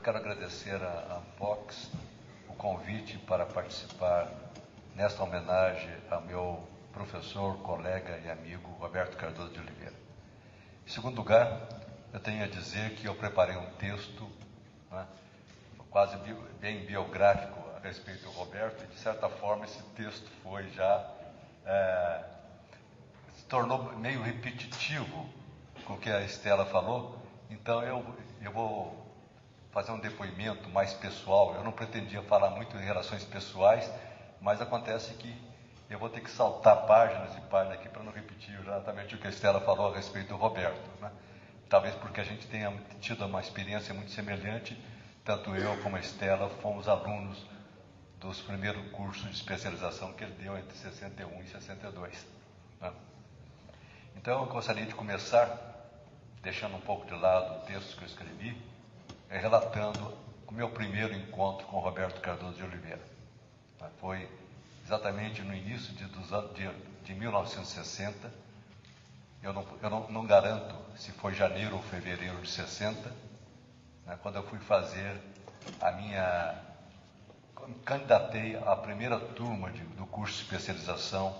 quero agradecer a Vox o convite para participar nesta homenagem ao meu professor, colega e amigo Roberto Cardoso de Oliveira. Em segundo lugar, eu tenho a dizer que eu preparei um texto, né, quase bem biográfico a respeito do Roberto, e de certa forma esse texto foi já se tornou meio repetitivo com o que a Estela falou. Então eu vou fazer um depoimento mais pessoal. Eu não pretendia falar muito em relações pessoais, mas acontece que eu vou ter que saltar páginas e páginas aqui para não repetir exatamente o que a Estela falou a respeito do Roberto, né? Talvez porque a gente tenha tido uma experiência muito semelhante, tanto eu como a Estela fomos alunos dos primeiros cursos de especialização que ele deu entre 61 e 62. Né? Então eu gostaria de começar deixando um pouco de lado o texto que eu escrevi, relatando o meu primeiro encontro com Roberto Cardoso de Oliveira. Foi exatamente no início de 1960, eu não garanto se foi janeiro ou fevereiro de 60, né, quando eu fui fazer candidatei à primeira turma do curso de especialização,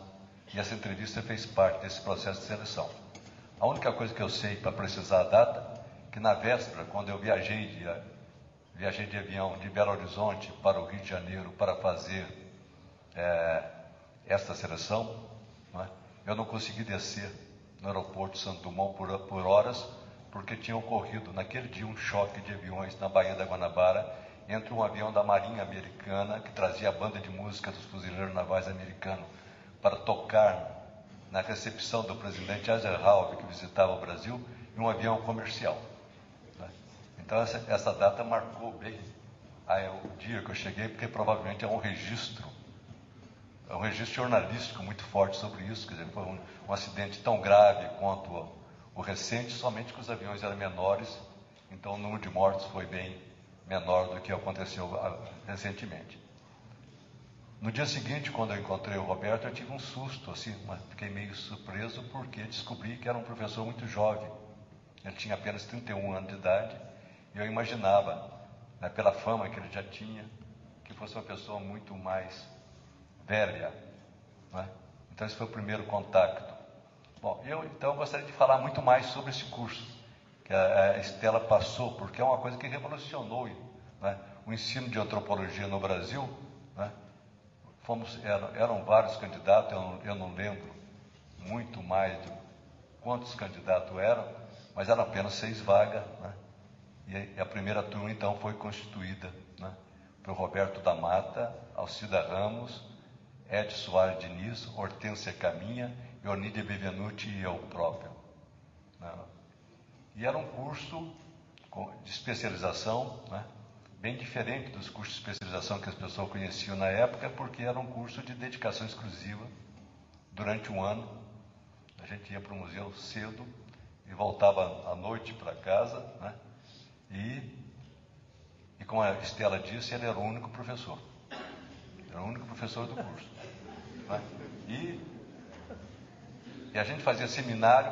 e essa entrevista fez parte desse processo de seleção. A única coisa que eu sei para precisar a data, que na véspera, quando eu viajei de avião de Belo Horizonte para o Rio de Janeiro para fazer esta seleção, né, eu não consegui descer no aeroporto Santos Dumont por horas, porque tinha ocorrido naquele dia um choque de aviões na Baía da Guanabara entre um avião da Marinha Americana, que trazia a banda de música dos fuzileiros navais americanos para tocar na recepção do presidente Eisenhower, que visitava o Brasil, e um avião comercial. Né? Então essa data marcou bem o dia que eu cheguei, porque provavelmente é um registro jornalístico muito forte sobre isso. Quer dizer, foi um acidente tão grave quanto o recente, somente que os aviões eram menores, então o número de mortos foi bem menor do que aconteceu recentemente. No dia seguinte, quando eu encontrei o Roberto, eu tive um susto, assim, fiquei meio surpreso, porque descobri que era um professor muito jovem. Ele tinha apenas 31 anos de idade, e eu imaginava, né, pela fama que ele já tinha, que fosse uma pessoa muito mais velha. Né? Então esse foi o primeiro contato. Bom, então eu gostaria de falar muito mais sobre esse curso que a Estela passou, porque é uma coisa que revolucionou, né, o ensino de antropologia no Brasil. Né? Eram vários candidatos, eu não lembro muito mais de quantos candidatos eram, mas eram apenas 6 vagas, né? E a primeira turma então foi constituída, né, por Roberto da Mata, Alcida Ramos, Ed Soares Diniz, Hortência Caminha, Onídia Bevenuti e eu próprio. Né? E era um curso de especialização, né, bem diferente dos cursos de especialização que as pessoas conheciam na época, porque era um curso de dedicação exclusiva. Durante um ano, a gente ia para o museu cedo e voltava à noite para casa, né? E como a Estela disse, ele era o único professor. Era o único professor do curso. Né? E a gente fazia seminário,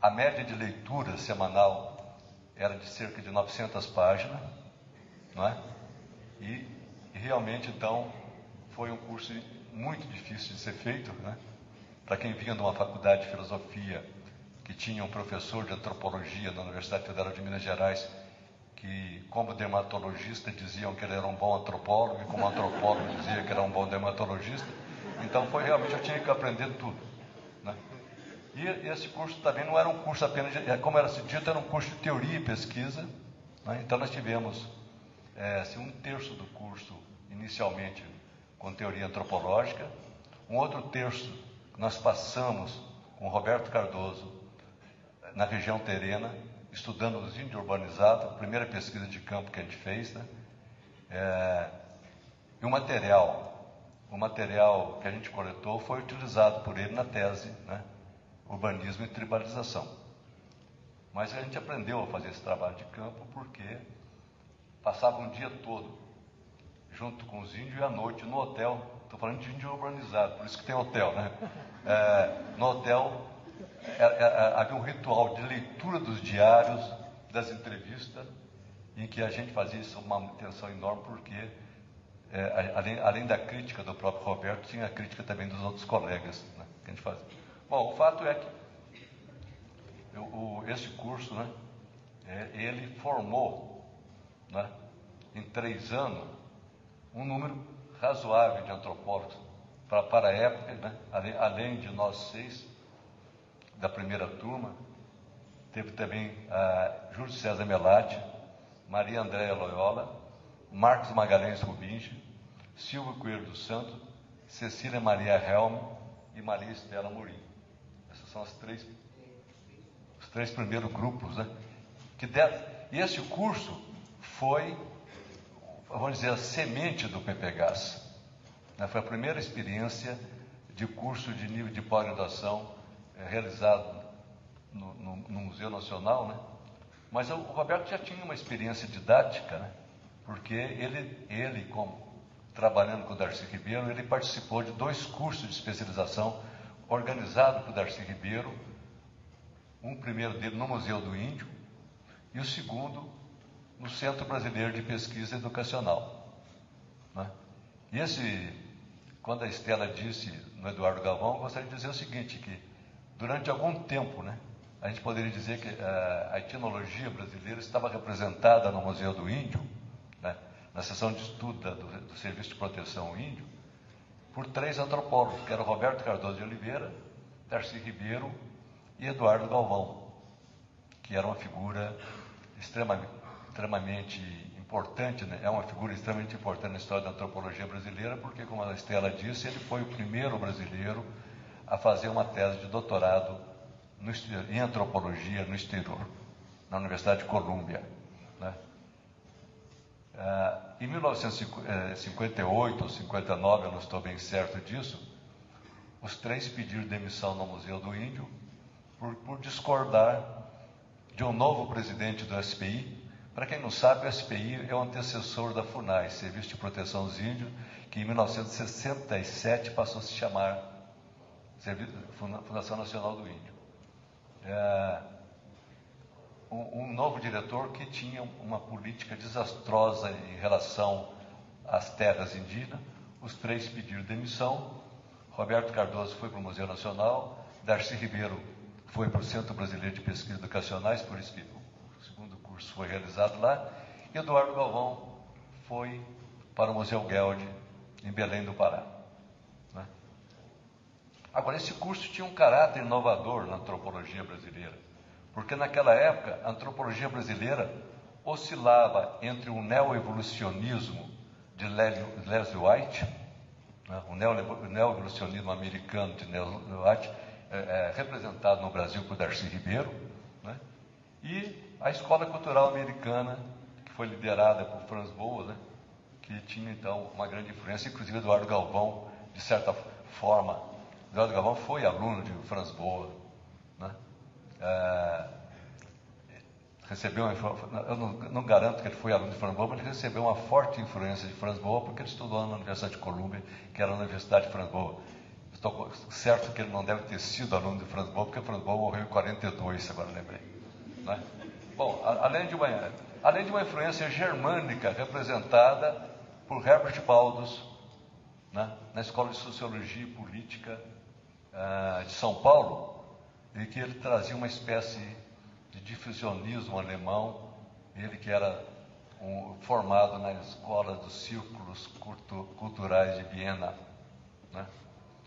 a média de leitura semanal era de cerca de 900 páginas, não é? E realmente, então, foi um curso muito difícil de ser feito, né? Para quem vinha de uma faculdade de filosofia, que tinha um professor de antropologia na Universidade Federal de Minas Gerais, que, como dermatologista, diziam que ele era um bom antropólogo, e como antropólogo dizia que era um bom dermatologista. Então, realmente, eu tinha que aprender tudo, né? E esse curso também não era um curso apenas, como era dito, era um curso de teoria e pesquisa, né? Então, nós tivemos assim, 1/3 do curso, inicialmente, com teoria antropológica, um outro terço nós passamos com Roberto Cardoso, na região terrena, estudando os índios urbanizados, a primeira pesquisa de campo que a gente fez, né? E o material que a gente coletou foi utilizado por ele na tese, né? Urbanismo e Tribalização. Mas a gente aprendeu a fazer esse trabalho de campo porque passava um dia todo junto com os índios e à noite no hotel. Estou falando de índio urbanizado, por isso que tem hotel, né? No hotel havia um ritual de leitura dos diários, das entrevistas, em que a gente fazia isso com uma atenção enorme, porque, além da crítica do próprio Roberto, tinha a crítica também dos outros colegas, né, que a gente fazia. Bom, o fato é que esse curso, né, ele formou, né, em 3 anos, um número razoável de antropólogos para a época, né, além de nós 6 da primeira turma. Teve também Júlio César Melatti, Maria Andréa Loyola, Marcos Magalhães Rubingi, Silvio Coelho dos Santos, Cecília Maria Helm e Maria Estela Morim. Esses são os três primeiros grupos, né? E esse curso foi, vamos dizer, a semente do PPGás, né? Foi a primeira experiência de curso de nível de pós-graduação realizado no Museu Nacional, né? Mas o Roberto já tinha uma experiência didática, né? Porque ele, como trabalhando com o Darcy Ribeiro, ele participou de 2 cursos de especialização organizados por Darcy Ribeiro, um primeiro dele no Museu do Índio e o segundo no Centro Brasileiro de Pesquisa Educacional, né? E quando a Estela disse no Eduardo Galvão, eu gostaria de dizer o seguinte, que durante algum tempo, né, a gente poderia dizer que a etnologia brasileira estava representada no Museu do Índio, né, na seção de estudo do Serviço de Proteção ao Índio, por 3 antropólogos, que eram Roberto Cardoso de Oliveira, Darcy Ribeiro e Eduardo Galvão, que era uma figura extremamente importante, né? É uma figura extremamente importante na história da antropologia brasileira, porque, como a Estela disse, ele foi o primeiro brasileiro a fazer uma tese de doutorado em antropologia no exterior, na Universidade de Colômbia, né? Em 1958 ou 59, eu não estou bem certo disso, os 3 pediram demissão no Museu do Índio por discordar de um novo presidente do SPI. Para quem não sabe, o SPI é o antecessor da FUNAI, Serviço de Proteção aos Índios, que em 1967 passou a se chamar Fundação Nacional do Índio. Um novo diretor que tinha uma política desastrosa em relação às terras indígenas. Os 3 pediram demissão. Roberto Cardoso foi para o Museu Nacional, Darcy Ribeiro foi para o Centro Brasileiro de Pesquisas Educacionais, por isso que o segundo curso foi realizado lá, e Eduardo Galvão foi para o Museu Gelde, em Belém do Pará, né? Agora, esse curso tinha um caráter inovador na antropologia brasileira, porque naquela época a antropologia brasileira oscilava entre o neoevolucionismo de Leslie White, né? O neoevolucionismo americano de Leslie White, representado no Brasil por Darcy Ribeiro, né? E a escola cultural americana, que foi liderada por Franz Boas, né? Que tinha então uma grande influência, inclusive Eduardo Galvão, de certa forma. Eduardo Galvão foi aluno de Franz Boas, né? Eu não garanto que ele foi aluno de Franz Boas, mas ele recebeu uma forte influência de Franz Boas, porque ele estudou na Universidade de Colômbia, que era a Universidade de Franz Boas. Estou certo que ele não deve ter sido aluno de Franz Boas, porque Franz Boas morreu em 42, se agora lembrei, né? Bom, além de uma influência germânica representada por Herbert Baldus, né, na Escola de Sociologia e Política de São Paulo, e que ele trazia uma espécie de difusionismo alemão, ele que era formado na Escola dos Círculos Culturais de Viena, né?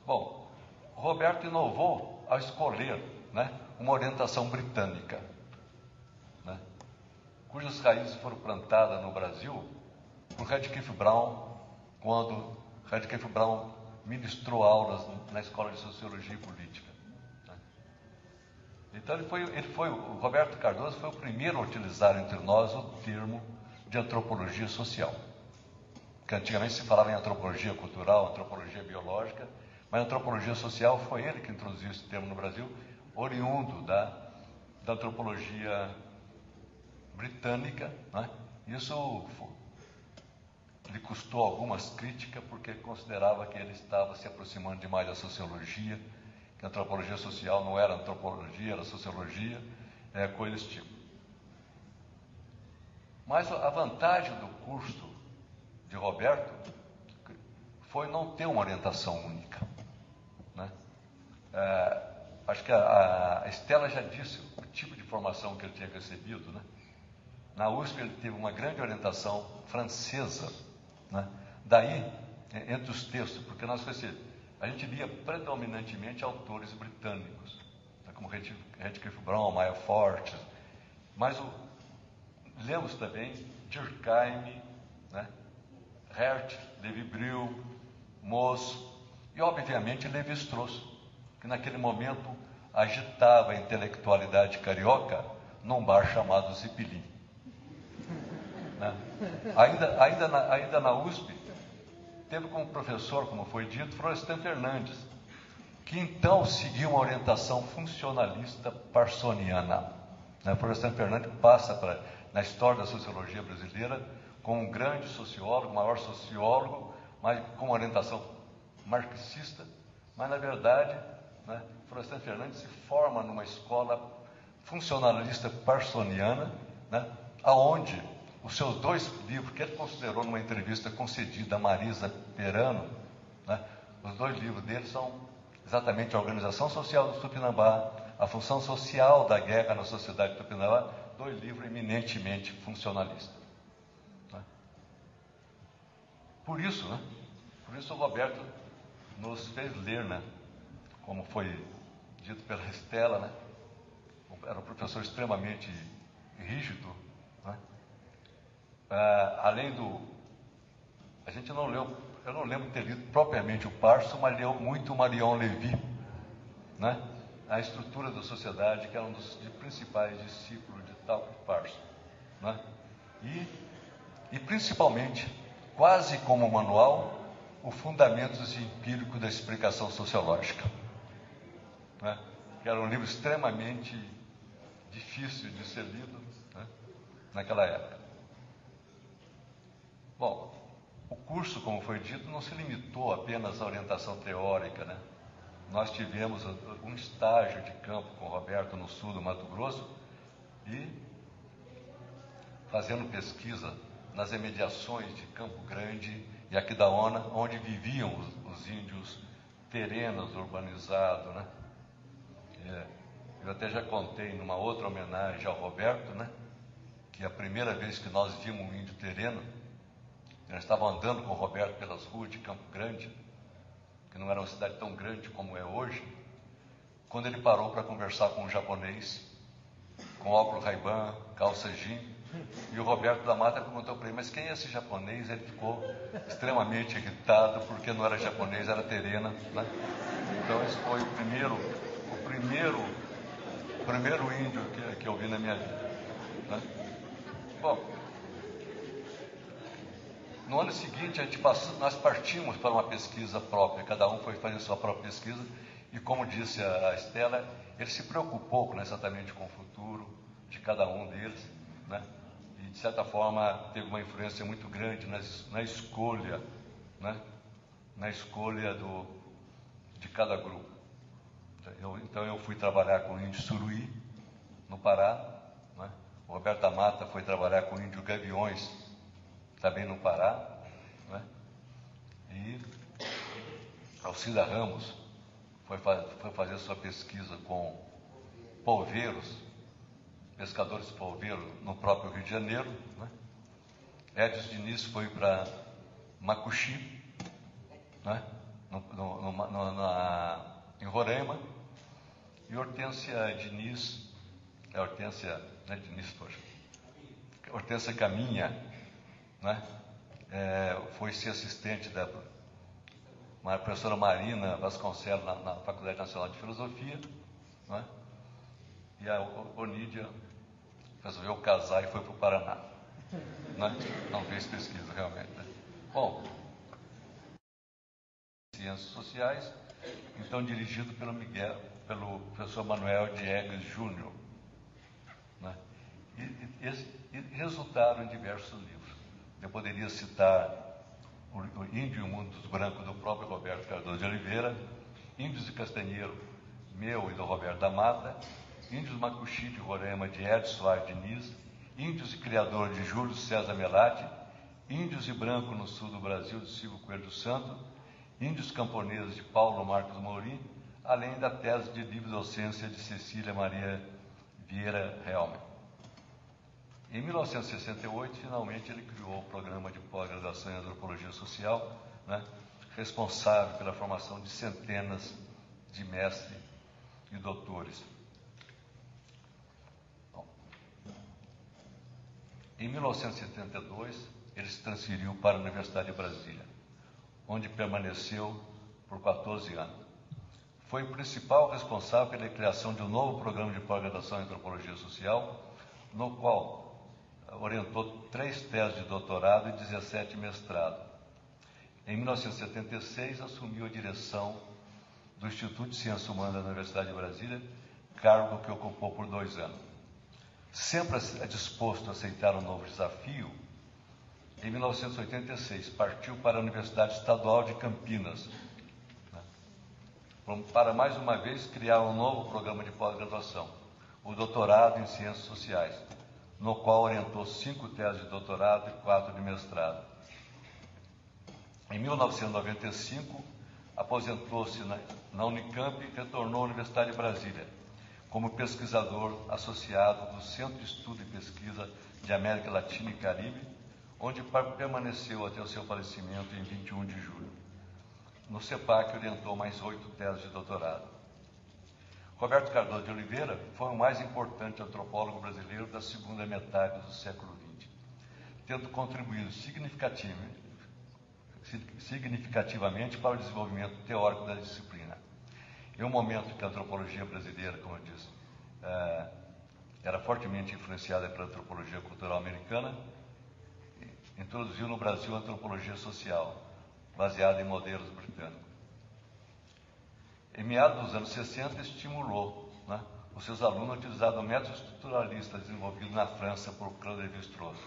Bom, Roberto inovou ao escolher, né, uma orientação britânica, né, cujas raízes foram plantadas no Brasil por Radcliffe Brown, quando Radcliffe Brown ministrou aulas na Escola de Sociologia e Política, né? Então o Roberto Cardoso foi o primeiro a utilizar entre nós o termo de antropologia social, que antigamente se falava em antropologia cultural, antropologia biológica, mas a antropologia social foi ele que introduziu esse termo no Brasil, oriundo da antropologia britânica, né? Isso lhe custou algumas críticas, porque considerava que ele estava se aproximando demais da sociologia, que a antropologia social não era antropologia, era sociologia, coisa desse tipo. Mas a vantagem do curso de Roberto foi não ter uma orientação única, né? Acho que a Estela já disse o tipo de formação que ele tinha recebido, né? Na USP ele teve uma grande orientação francesa, né? Daí, entre os textos, porque a gente lia predominantemente autores britânicos, né? Como Redcliffe Brown, Maya Fortes, mas lemos também Durkheim, né? Hertz, Levi-Brill, Moos e, obviamente, Lévi-Strauss, que naquele momento agitava a intelectualidade carioca num bar chamado Zipilim, né? Ainda na USP, teve como professor, como foi dito, Florestan Fernandes, que então seguiu uma orientação funcionalista parsoniana, né? Florestan Fernandes passa na história da sociologia brasileira como um grande sociólogo, maior sociólogo, mas com uma orientação marxista, mas na verdade, né, Florestan Fernandes se forma numa escola funcionalista parsoniana, né, aonde os seus 2 livros, que ele considerou numa entrevista concedida a Marisa Perano, né, os 2 livros dele são exatamente a Organização Social do Tupinambá, a Função Social da Guerra na Sociedade do Tupinambá, 2 livros eminentemente funcionalistas. Por isso o Roberto nos fez ler, né? Como foi dito pela Estela, né? Era um professor extremamente rígido, né? Além a gente não leu, eu não lembro de ter lido propriamente o Parso, mas leu muito o Marion Levy, né? A Estrutura da Sociedade, que era um dos principais discípulos de tal Parso, né? E principalmente, quase como manual, o Fundamentos Empíricos da Explicação Sociológica, né? Que era um livro extremamente difícil de ser lido, né, naquela época. Bom, o curso, como foi dito, não se limitou apenas à orientação teórica, né? Nós tivemos um estágio de campo com o Roberto no sul do Mato Grosso e fazendo pesquisa nas imediações de Campo Grande e Aquidauana, onde viviam os índios terenos urbanizados, né? Eu até já contei numa outra homenagem ao Roberto, né, que a primeira vez que nós vimos um índio tereno, nós estávamos andando com o Roberto pelas ruas de Campo Grande, que não era uma cidade tão grande como é hoje, quando ele parou para conversar com um japonês, com óculos Ray-Ban, calça jeans, e o Roberto da Mata perguntou para ele, mas quem é esse japonês? Ele ficou extremamente irritado, porque não era japonês, era terena, né? Então esse foi o primeiro índio que eu vi na minha vida, né? Bom, no ano seguinte nós partimos para uma pesquisa própria, cada um foi fazer sua própria pesquisa, e como disse a Estela, ele se preocupou exatamente com o futuro de cada um deles, né? E de certa forma teve uma influência muito grande na escolha, né? Na escolha de cada grupo. Então eu fui trabalhar com o índio Suruí, no Pará, né? O Roberto da Mata foi trabalhar com o índio Gaviões, também no Pará, né? E Alcida Ramos foi fazer sua pesquisa com polveiros, pescadores polveiros no próprio Rio de Janeiro, né? Edson Diniz foi para Macuxi, né? Em Roraima, e Hortência Diniz, Hortência Caminha, né? Foi ser assistente da professora Marina Vasconcelos na Faculdade Nacional de Filosofia, né? E a Onídia resolveu casar e foi para o Paraná, né? Não fez pesquisa realmente, né? Bom, Ciências Sociais, então dirigido pelo professor Manuel Diegues Júnior, né? E resultaram em diversos livros. Eu poderia citar o Índio e o Mundo dos Brancos, do próprio Roberto Cardoso de Oliveira, Índios de Castanheiro, meu e do Roberto da Mata, Índios Macuxi de Roraima, de Edson Soares Diniz, Índios e Criador, de Júlio César Melati, Índios e Branco no Sul do Brasil, de Silvio Coelho dos Santos, Índios Camponeses, de Paulo Marcos Mourim, além da tese de livre docência de Cecília Maria Vieira Helmer. Em 1968, finalmente, ele criou o programa de pós-graduação em Antropologia Social, responsável pela formação de centenas de mestres e doutores. Bom, em 1972, ele se transferiu para a Universidade de Brasília, onde permaneceu por 14 anos. Foi o principal responsável pela criação de um novo programa de pós-graduação em Antropologia Social, no qual orientou 3 teses de doutorado e 17 mestrados. Em 1976, assumiu a direção do Instituto de Ciências Humanas da Universidade de Brasília, cargo que ocupou por 2 anos. Sempre disposto a aceitar um novo desafio, em 1986, partiu para a Universidade Estadual de Campinas, para mais uma vez criar um novo programa de pós-graduação, o doutorado em Ciências Sociais, no qual orientou 5 teses de doutorado e 4 de mestrado. Em 1995, aposentou-se na Unicamp e retornou à Universidade de Brasília, como pesquisador associado do Centro de Estudo e Pesquisa de América Latina e Caribe, onde permaneceu até o seu falecimento em 21 de julho. No CEPAC, orientou mais 8 teses de doutorado. Roberto Cardoso de Oliveira foi o mais importante antropólogo brasileiro da segunda metade do século XX, tendo contribuído significativamente para o desenvolvimento teórico da disciplina. Em um momento que a antropologia brasileira, como eu disse, era fortemente influenciada pela antropologia cultural americana, introduziu no Brasil a antropologia social, baseada em modelos britânicos. Em meados dos anos 60, estimulou os seus alunos a utilizar o método estruturalista desenvolvido na França por Claude Lévi-Strauss.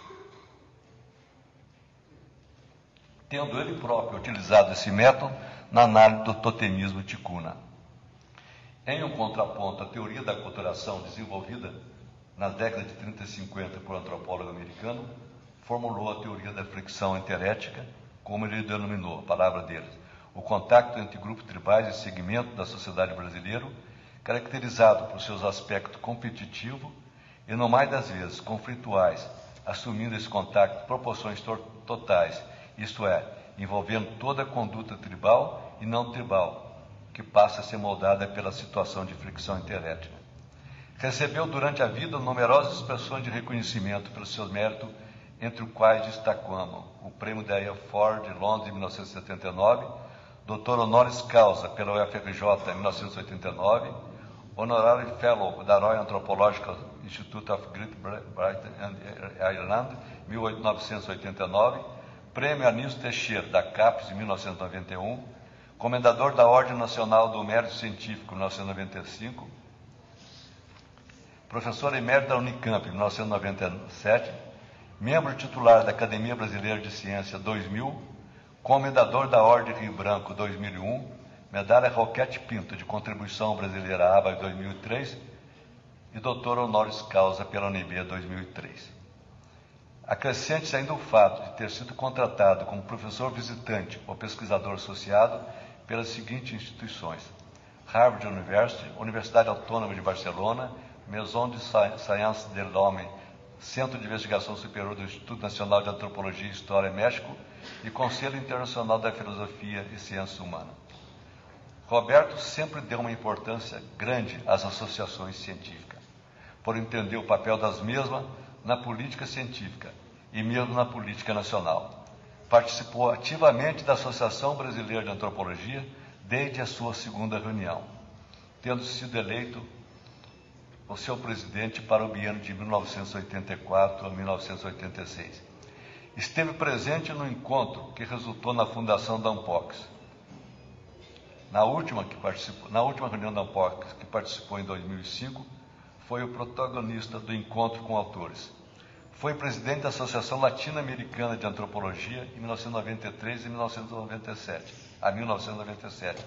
Tendo ele próprio utilizado esse método na análise do totemismo ticuna. Em um contraponto à teoria da aculturação desenvolvida nas décadas de 30 e 50 por um antropólogo americano, formulou a teoria da fricção interética, como ele denominou, a palavra deles, o contato entre grupos tribais e segmentos da sociedade brasileira, caracterizado por seus aspectos competitivos e, no mais das vezes, conflituais, assumindo esse contato proporções totais, isto é, envolvendo toda a conduta tribal e não tribal, que passa a ser moldada pela situação de fricção interética. Recebeu durante a vida numerosas expressões de reconhecimento pelos seus méritos, entre os quais destacamos o Prêmio da Ford de Londres em 1979, Dr. Honoris Causa pela UFRJ em 1989, Honorary Fellow da Royal Anthropological Institute of Great Britain and Ireland, 1989, Prêmio Anísio Teixeira da CAPES em 1991, Comendador da Ordem Nacional do Mérito Científico em 1995, professor emérito da Unicamp em 1997, membro titular da Academia Brasileira de Ciência 2000, Comendador da Ordem Rio Branco 2001, Medalha Roquete Pinto de Contribuição Brasileira à ABA 2003 e Doutor Honoris Causa pela UNB 2003. Acrescente-se ainda o fato de ter sido contratado como professor visitante ou pesquisador associado pelas seguintes instituições: Harvard University, Universidade Autônoma de Barcelona, Maison de Sciences de l'Homme, Centro de Investigação Superior do Instituto Nacional de Antropologia e História, México, e Conselho Internacional da Filosofia e Ciências Humanas. Roberto sempre deu uma importância grande às associações científicas, por entender o papel das mesmas na política científica e mesmo na política nacional. Participou ativamente da Associação Brasileira de Antropologia desde a sua segunda reunião, tendo sido eleito o seu presidente para o biênio de 1984 a 1986. Esteve presente no encontro que resultou na fundação da Unpox. Na última reunião da Unpox, que participou em 2005, foi o protagonista do encontro com autores. Foi presidente da Associação Latino-Americana de Antropologia em 1993 e 1997,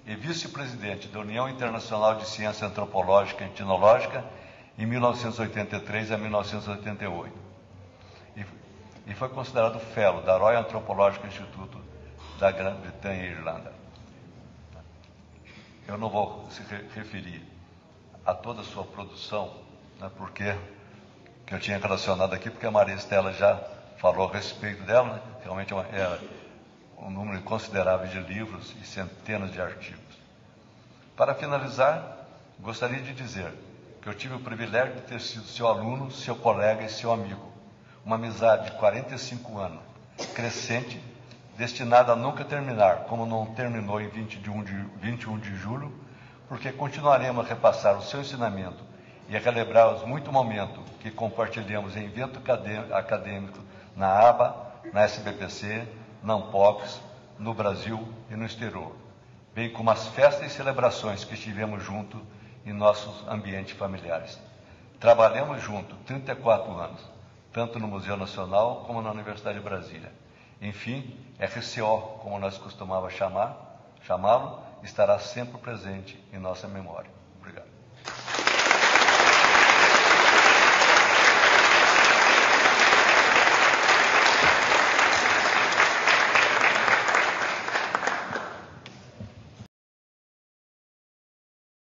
e vice-presidente da União Internacional de Ciência Antropológica e Etnológica em 1983 a 1988. E foi considerado fellow da Royal Anthropological Institute da Grã-Bretanha e Irlanda. Eu não vou se referir a toda a sua produção, né, porque que eu tinha relacionado aqui, porque a Maria Estela já falou a respeito dela, né? Realmente é um número considerável de livros e centenas de artigos. Para finalizar, gostaria de dizer que eu tive o privilégio de ter sido seu aluno, seu colega e seu amigo. Uma amizade de 45 anos, crescente, destinada a nunca terminar, como não terminou em 21 de julho, porque continuaremos a repassar o seu ensinamento e a relembrar os muitos momentos que compartilhamos em evento acadêmico na ABA, na SBPC, na Unpox, no Brasil e no exterior, bem como as festas e celebrações que estivemos juntos em nossos ambientes familiares. Trabalhamos juntos 34 anos, tanto no Museu Nacional como na Universidade de Brasília. Enfim, RCO, como nós costumávamos chamá-lo, estará sempre presente em nossa memória. Obrigado.